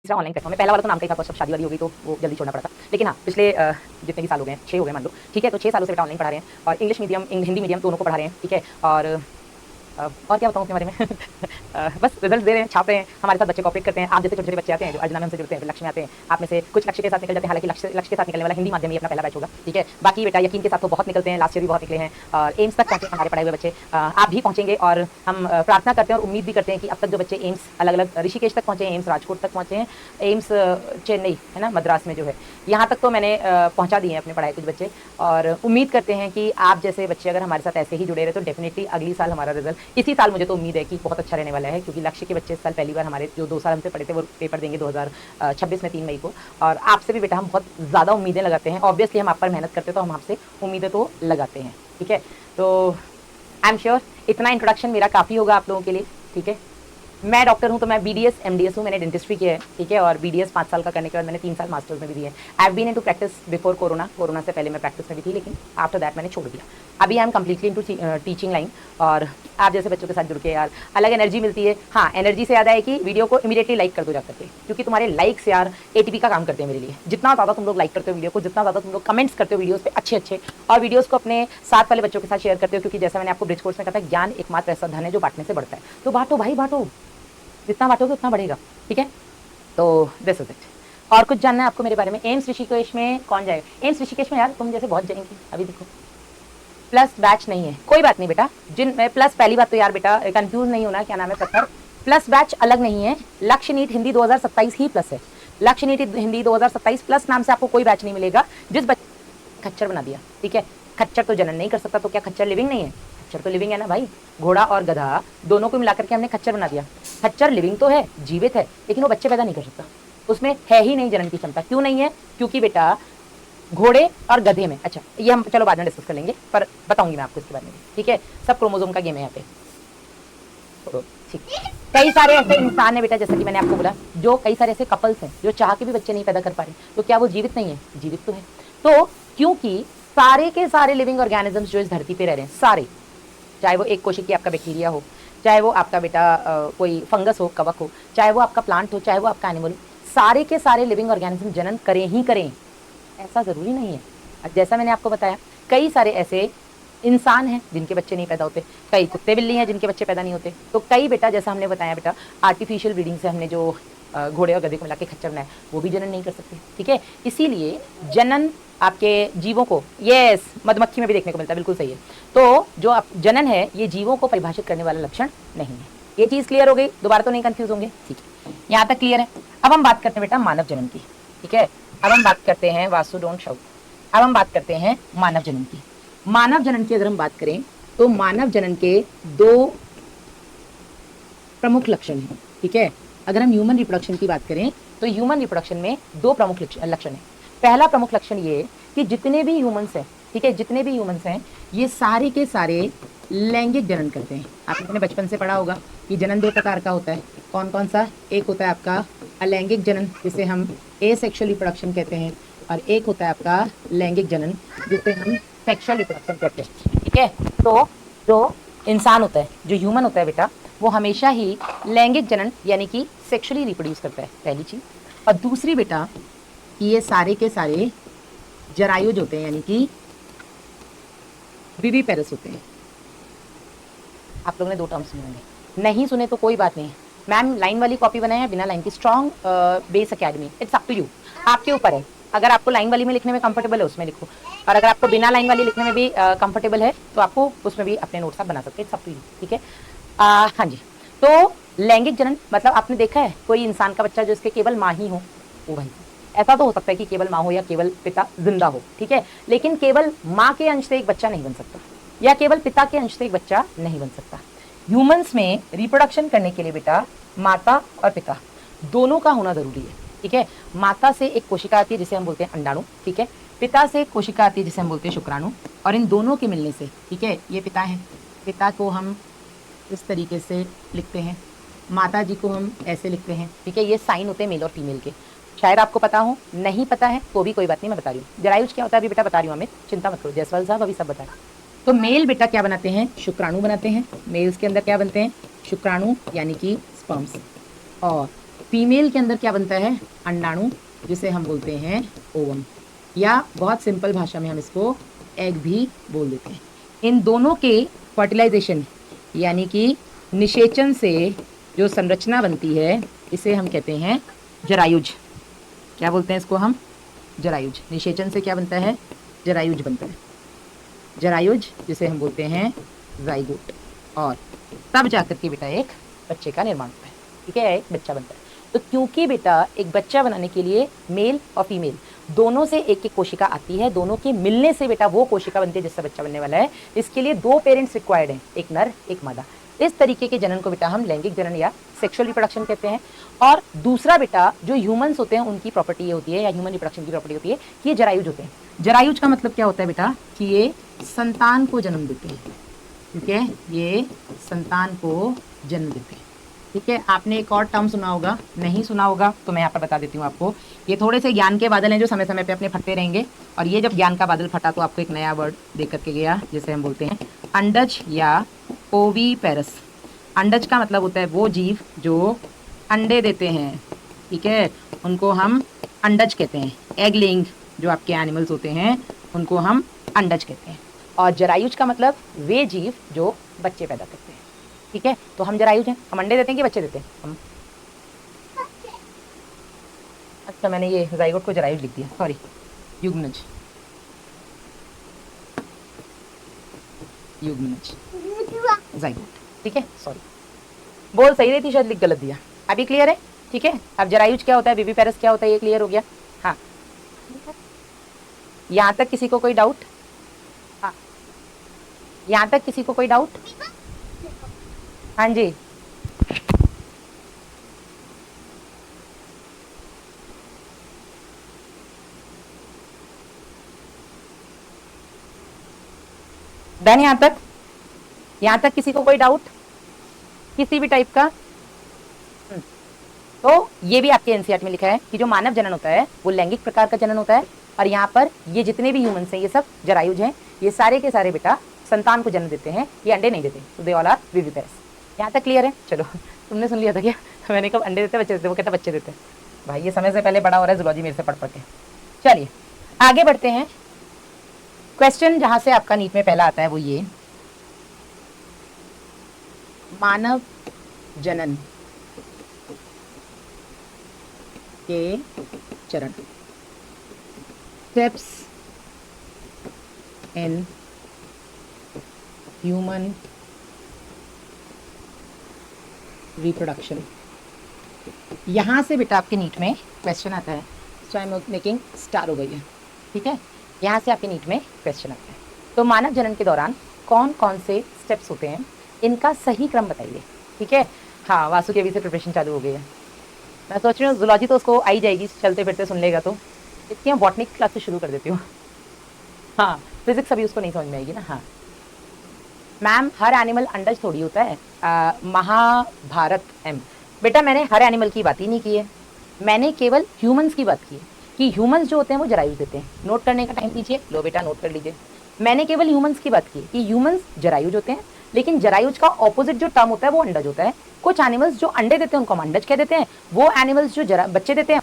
तीसरा online platform है। पहला वाला तो नाम का ही था, पर सब शादी वाली हो गई तो वो जल्दी छोड़ना पड़ा था। लेकिन हाँ, पिछले जितने भी साल हो गए हैं, 6 हो गए मान लो, ठीक है। तो 6 सालों से बेटा ऑनलाइन पढ़ा रहे हैं और इंग्लिश मीडियम हिंदी मीडियम दोनों को पढ़ा रहे हैं, ठीक है। और क्या बताऊँ अपने बारे में बस रिजल्ट दे रहे हैं, छाप रहे हैं, हमारे साथ बच्चे कॉपरेट करते हैं। आप जैसे छोटे छोटे बच्चे आते हैं जो अर्चना में हमसे जुड़ते हैं, लक्ष्य में आते हैं, आप में से कुछ लक्ष्य के साथ निकल जाते हैं। हालांकि लक्ष्य के साथ निकलने वाला हिंदी माध्यम ही अपना पहला बैच होगा, ठीक है। बाकी बेटा यकीन के साथ तो बहुत निकलते हैं, लास्ट ईयर भी बहुत निकले हैं और एम्स तक पहुंचे हमारे पढ़ाए हुए बच्चे। आप भी पहुंचेंगे और हम प्रार्थना करते हैं और उम्मीद भी करते हैं कि अब तक जो बच्चे एम्स अलग अलग ऋषिकेश तक पहुंचे हैं, एम्स राजकोट तक पहुंचे हैं, एम्स चेन्नई है ना, मद्रास में जो है, यहाँ तक तो मैंने पहुंचा दिए हैं अपने पढ़ाए कुछ बच्चे। और उम्मीद करते हैं कि आप जैसे बच्चे अगर हमारे साथ ऐसे ही जुड़े रहे तो डेफिनेटली अगली साल हमारा रिजल्ट, इसी साल मुझे तो उम्मीद है कि बहुत अच्छा रहने वाला है, क्योंकि लक्ष्य के बच्चे इस साल पहली बार हमारे जो 2 साल हमसे पढ़े थे वो पेपर देंगे 2026 में 3 मई को। और आपसे भी बेटा हम बहुत ज़्यादा उम्मीदें लगाते हैं। ऑब्वियसली हम आप पर मेहनत करते हैं तो हम आपसे उम्मीदें तो लगाते हैं, ठीक है। तो आई एम श्योर इतना इंट्रोडक्शन मेरा काफ़ी होगा आप लोगों के लिए, ठीक है। मैं डॉक्टर हूँ तो मैं बीडीएस एमडीएस हूँ, मैंने डेंटिस्ट्री किया है, ठीक है। और बीडीएस 5 साल का करने के बाद मैंने 3 साल मास्टर्स में भी दिए हैं। I have been into practice before corona से पहले मैं प्रैक्टिस में भी थी, लेकिन आफ्टर दैट मैंने छोड़ दिया। अभी I am completely into teaching line. और आप जैसे बच्चों के साथ जुड़ के यार अलग एनर्जी मिलती है। हाँ, एनर्जी से याद है कि वीडियो को इमीडिएटली लाइक कर दो जा करके, क्योंकि तुम्हारे लाइक्स यार एटीपी का काम करते हैं मेरे लिए। जितना ज़्यादा तुम लोग लाइक करते हो वीडियो को, जितना ज़्यादा तुम लोग कमेंट्स करते हो वीडियोस पे अच्छे और वीडियोस को अपने साथ वाले बच्चों के साथ शेयर करते हो, क्योंकि जैसा मैंने आपको ब्रिज कोर्स में कहा था, ज्ञान एकमात्र ऐसा धन है जो बांटने से बढ़ता है। तो बांटो भाई बांटो, जितना बांटोगे उतना बढ़ेगा, ठीक है। तो दिस इज इट। और कुछ जानना है आपको मेरे बारे में? एम्स ऋषिकेश में कौन जाएगा? एम्स ऋषिकेश में यार तुम जैसे बहुत जाएंगे। अभी देखो प्लस बैच नहीं है, कोई बात नहीं बेटा। जिन प्लस पहली बात तो यार बेटा कंफ्यूज नहीं होना, क्या नाम है पत्थर, प्लस बैच अलग नहीं है। लक्ष्य नीट हिंदी 2027 ही प्लस है। लक्ष्य नीट हिंदी 2027 प्लस नाम से आपको कोई बैच नहीं मिलेगा। जिस बच्चे खच्चर बना दिया, ठीक है। खच्चर तो जनन नहीं कर सकता, तो क्या खच्चर लिविंग नहीं है? खच्चर तो लिविंग है ना भाई। घोड़ा और गधा दोनों को मिलाकर के हमने खच्चर बना दिया। खच्चर लिविंग तो है, जीवित है, लेकिन वो बच्चे पैदा नहीं कर सकता, उसमें है ही नहीं जनन की क्षमता। क्यों नहीं है? क्योंकि बेटा घोड़े और गधे में, अच्छा ये हम चलो बाद में डिस्कस कर लेंगे, पर बताऊंगी मैं आपको इसके बारे में, ठीक है। सब क्रोमोसोम का गेम है यहाँ पे, ठीक। कई सारे ऐसे इंसान है बेटा, जैसा कि मैंने आपको बोला, जो कई सारे ऐसे कपल्स हैं जो चाह के भी बच्चे नहीं पैदा कर पा रहे, तो क्या वो जीवित नहीं है? जीवित तो है। तो क्योंकि सारे के सारे लिविंग ऑर्गेनिजम्स जो इस धरती पे रह रहे हैं, सारे, चाहे वो एक कोशिकी आपका बैक्टीरिया हो, चाहे वो आपका बेटा कोई फंगस हो, कवक हो, चाहे वो आपका प्लांट हो, चाहे वो आपका एनिमल हो, सारे के सारे लिविंग ऑर्गेनिज्म जनन करें ही करें, ऐसा ज़रूरी नहीं है। जैसा मैंने आपको बताया, कई सारे ऐसे इंसान हैं जिनके बच्चे नहीं पैदा होते, कई कुत्ते बिल्ली हैं जिनके बच्चे पैदा नहीं होते, तो कई बेटा जैसा हमने बताया बेटा आर्टिफिशियल ब्रीडिंग से हमने जो घोड़े और गधे को मिला के खच्चर बनाया, वो भी जनन नहीं कर सकते, ठीक है। इसीलिए जनन आपके जीवों को, यस मधुमक्खी में भी देखने को मिलता है, बिल्कुल सही है। तो जो आप जनन है, ये जीवों को परिभाषित करने वाला लक्षण नहीं है। ये चीज़ क्लियर हो गई? दोबारा तो नहीं कंफ्यूज होंगे, ठीक है। यहाँ तक क्लियर है। अब हम बात करते हैं बेटा मानव जनन की, ठीक है। अब हम बात करते हैं, वासु डोंट शाउट, अब हम बात करते हैं मानव जनन की। मानव जनन की अगर हम बात करें तो मानव जनन के 2 प्रमुख लक्षण हैं, ठीक है। अगर हम ह्यूमन रिप्रोडक्शन की बात करें तो ह्यूमन रिप्रोडक्शन में 2 प्रमुख लक्षण हैं। पहला प्रमुख लक्षण ये कि जितने भी ह्यूमंस हैं, ठीक है, जितने भी ह्यूमंस हैं, ये सारे के सारे लैंगिक जनन करते हैं। आपने बचपन से पढ़ा होगा कि जनन 2 प्रकार का होता है। कौन कौन सा? एक होता है आपका अलैंगिक जनन, जिसे हम एसेक्सुअल रिप्रोडक्शन कहते हैं, और एक होता है आपका लैंगिक जनन, जिसे हम सेक्सुअल रिप्रोडक्शन कहते हैं, ठीक है। तो जो इंसान होता है, जो ह्यूमन होता है बेटा, वो हमेशा ही लैंगिक जनन यानी कि सेक्सुअली रिप्रोड्यूस करता है, पहली चीज़। और दूसरी बेटा कि ये सारे के सारे जरायुज होते हैं, यानी कि विविपेरस होते हैं। आप लोगों ने 2 टर्म्स सुने होंगे, नहीं सुने तो कोई बात नहीं। मैम लाइन वाली कॉपी बनाए हैं बिना लाइन की? Strong base academy, it's up to you, आपके ऊपर है। अगर आपको लाइन वाली में लिखने में कंफर्टेबल है उसमें लिखो, और अगर आपको बिना लाइन वाली लिखने में भी कंफर्टेबल है तो आपको उसमें भी अपने नोट्स आप बना सकते हैं, इट्स अप टू यू, ठीक है। हाँ जी। तो लैंगिक जनन मतलब आपने देखा है कोई इंसान का बच्चा जो इसके केवल माँ ही हो? ओ भाई, ऐसा तो हो सकता है कि केवल माँ हो या केवल पिता जिंदा हो, ठीक है, लेकिन केवल माँ के अंश से एक बच्चा नहीं बन सकता, या केवल पिता के अंश से एक बच्चा नहीं बन सकता। ह्यूमंस में रिप्रोडक्शन करने के लिए बेटा माता और पिता दोनों का होना जरूरी है, ठीक है। माता से एक कोशिका आती है जिसे हम बोलते हैं अंडाणु, ठीक है। पिता से एक कोशिका आती है जिसे हम बोलते हैं शुक्राणु, और इन दोनों के मिलने से, ठीक है, ये पिता है। पिता को हम इस तरीके से लिखते हैं, माता जी को हम ऐसे लिखते हैं, ठीक है। ये साइन होते हैं मेल और फीमेल के। शायद आपको पता हो, नहीं पता है तो भी कोई बात नहीं, मैं बता रही हूँ। जरायुज क्या होता है अभी बेटा बता रही हूँ, अमित चिंता मत करो, जयसवाल साहब अभी सब बता रहे। तो मेल बेटा क्या बनाते हैं? शुक्राणु बनाते हैं। मेल्स के अंदर क्या बनते हैं? शुक्राणु यानी कि स्पर्म्स, और फीमेल के अंदर क्या बनता है? अंडाणु, जिसे हम बोलते हैं ओवम, या बहुत सिंपल भाषा में हम इसको एग भी बोल देते हैं। इन दोनों के फर्टिलाइजेशन यानी कि निषेचन से जो संरचना बनती है इसे हम कहते हैं जरायुज। क्या बोलते हैं इसको हम? जरायुज। निषेचन से क्या बनता है? जरायुज बनता है। जरायुज जिसे हम बोलते हैं जाइगोट, और तब जाकर के बेटा एक बच्चे का निर्माण होता है। ठीक है, एक बच्चा बनता है। तो क्योंकि बेटा एक बच्चा बनाने के लिए मेल और फीमेल दोनों से एक एक कोशिका आती है, दोनों के मिलने से बेटा वो कोशिका बनती है जिससे बच्चा बनने वाला है। इसके लिए 2 पेरेंट्स रिक्वायर्ड हैं, एक नर एक मादा। इस तरीके के जनन को बेटा हम लैंगिक जनन या सेक्सुअल रिप्रोडक्शन कहते हैं। और दूसरा बेटा जो ह्यूमंस होते हैं उनकी प्रॉपर्टी ये होती है, या ह्यूमन रिप्रोडक्शन की प्रॉपर्टी होती है कि ये जरायुज होते हैं। जरायुज का मतलब क्या होता है बेटा? कि ये संतान को जन्म देते हैं। ठीक है, ये संतान को जन्म देते हैं। ठीक है, आपने एक और टर्म सुना होगा, नहीं सुना होगा तो मैं यहाँ पर बता देती हूँ आपको। ये थोड़े से ज्ञान के बादल हैं जो समय समय पे अपने फटते रहेंगे, और ये जब ज्ञान का बादल फटा तो आपको एक नया वर्ड दे करके गया जिसे हम बोलते हैं अंडज या ओवीपेरस। अंडज का मतलब होता है वो जीव जो अंडे देते हैं। ठीक है, उनको हम अंडज कहते हैं। एग लेइंग जो आपके एनिमल्स होते हैं उनको हम अंडज कहते हैं। और जरायुज का मतलब वे जीव जो बच्चे पैदा करते हैं। ठीक है, तो हम जरायुज हैं, हम अंडे देते हैं कि बच्चे देते हैं? हम। अच्छा, मैंने ये जाइगोट को जरायुज लिख दिया, सॉरी, युग्मनज। युग्मनज जाइगोट। ठीक है, सॉरी, बोल सही रही थी, शायद लिख गलत दिया। अभी क्लियर है? ठीक है, अब जरायुज क्या होता है, विविपेरस क्या होता है, ये क्लियर हो गया? हाँ, यहाँ तक किसी को कोई डाउट? हाँ, यहाँ तक किसी को कोई डाउट? हाँ जी, डन? यहाँ तक किसी को कोई डाउट किसी भी टाइप का? तो ये भी आपके एनसीईआरटी में लिखा है कि जो मानव जनन होता है वो लैंगिक प्रकार का जनन होता है, और यहाँ पर ये जितने भी ह्यूमंस हैं ये सब जरायुज हैं। ये सारे के सारे बेटा संतान को जन्म देते हैं, ये अंडे नहीं देते। तो दे ऑल आर विविपेरस। यहाँ तक क्लियर है? चलो, तुमने सुन लिया था क्या? मैंने कब अंडे देते बच्चे देते, वो कहता बच्चे देते। भाई ये समय से पहले बड़ा हो रहा है जूलॉजी मेरे से पढ़ के। चलिए आगे बढ़ते हैं। क्वेश्चन जहाँ से आपका नीट में पहला आता है वो ये, मानव जनन के चरण, स्टेप्स इन ह्यूमन रिप्रोडक्शन। यहाँ से बेटा आपके नीट में क्वेश्चन आता है। सो आई एम मेकिंग स्टार हो गई है। ठीक है, यहाँ से आपके नीट में क्वेश्चन आता है। तो मानव जनन के दौरान कौन कौन से स्टेप्स होते हैं, इनका सही क्रम बताइए। ठीक है, हाँ, वासु की अभी से प्रिपरेशन चालू हो गई है। मैं सोच रही हूँ जूलॉजी तो उसको आई जाएगी, चलते फिरते सुन लेगा, तो इसकी हम बॉटनी क्लास से शुरू कर देती हूँ। हाँ, फिजिक्स अभी उसको नहीं समझ में आएगी ना। हाँ मैम, हर एनिमल अंडज थोड़ी होता है। महाभारत एम बेटा, मैंने हर एनिमल की बात ही नहीं की है, मैंने केवल ह्यूमंस की बात की है कि ह्यूमंस जो होते हैं वो जरायुज देते हैं। नोट करने का टाइम दीजिए, लो बेटा नोट कर लीजिए। मैंने केवल ह्यूमंस की बात की कि ह्यूमंस जरायुज होते हैं, लेकिन जरायुज का ऑपोजिट जो टर्म होता है वो अंडज होता है। कुछ एनिमल्स जो अंडे देते हैं उनको हम अंडज कह देते हैं, वो एनिमल्स जो बच्चे देते हैं